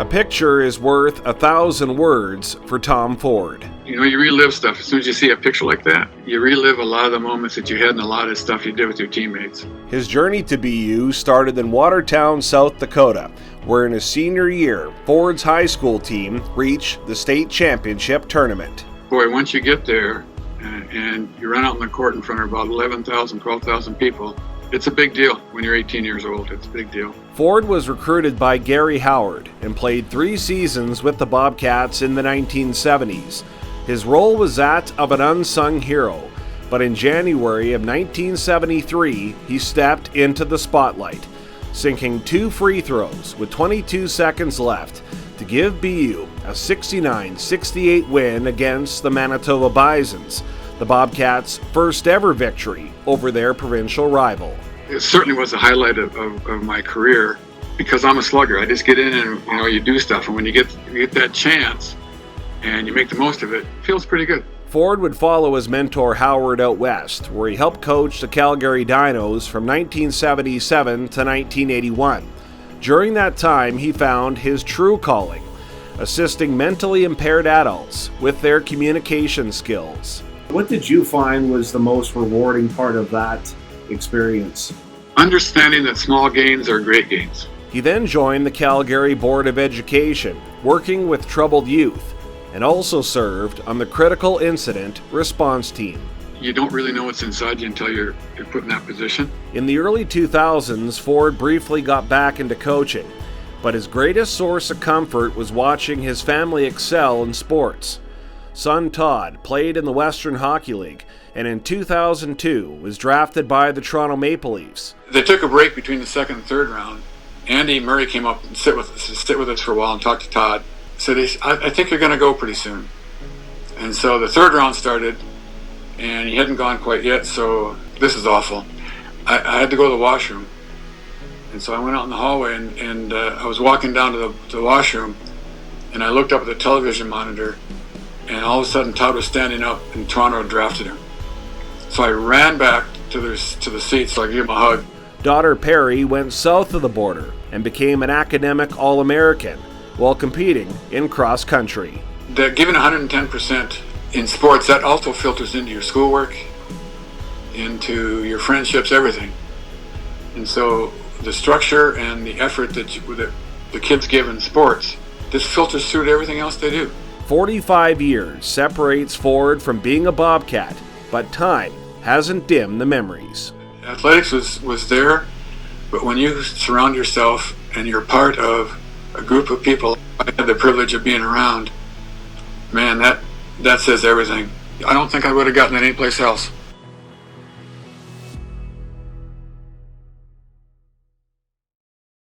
picture is worth 1,000 words for Tom Ford. You know, you relive stuff. As soon as you see a picture like that, you relive a lot of the moments that you had and a lot of stuff you did with your teammates. His journey to BU started in Watertown, South Dakota, where in his senior year, Ford's high school team reached the state championship tournament. Boy, once you get there and you run out in the court in front of about 11,000, 12,000 people, it's a big deal when you're 18 years old. It's a big deal. Ford was recruited by Gary Howard and played 3 seasons with the Bobcats in the 1970s. His role was that of an unsung hero, but in January of 1973, he stepped into the spotlight, sinking 2 free throws with 22 seconds left to give BU a 69-68 win against the Manitoba Bisons, the Bobcats' first ever victory over their provincial rival. It certainly was a highlight of my career because I'm a slugger. I just get in and you do stuff, and when you get that chance and you make the most of it, it feels pretty good. Ford would follow his mentor Howard out west, where he helped coach the Calgary Dinos from 1977 to 1981. During that time, he found his true calling, assisting mentally impaired adults with their communication skills. What did you find was the most rewarding part of that experience? Understanding that small gains are great gains. He then joined the Calgary Board of Education, working with troubled youth, and also served on the critical incident response team. You don't really know what's inside you until you're put in that position. In the early 2000s, Ford briefly got back into coaching, but his greatest source of comfort was watching his family excel in sports. Son Todd played in the Western Hockey League, and in 2002 was drafted by the Toronto Maple Leafs. They took a break between the second and third round. Andy Murray came up and sit with us for a while and talked to Todd. Said, I think you're going to go pretty soon. And so the third round started, and he hadn't gone quite yet, so this is awful. I had to go to the washroom. And so I went out in the hallway, and I was walking down to the washroom, and I looked up at the television monitor, and all of a sudden Todd was standing up, and Toronto had drafted him. So I ran back to the seats so I could give him a hug. Daughter Perry went south of the border and became an academic All-American while competing in cross country. Giving 110% in sports, that also filters into your schoolwork, into your friendships, everything. And so the structure and the effort that the kids give in sports, this filters through to everything else they do. 45 years separates Ford from being a Bobcat, but time hasn't dimmed the memories. Athletics was there, but when you surround yourself and you're part of a group of people I had the privilege of being around, man, that says everything. I don't think I would have gotten it anyplace else.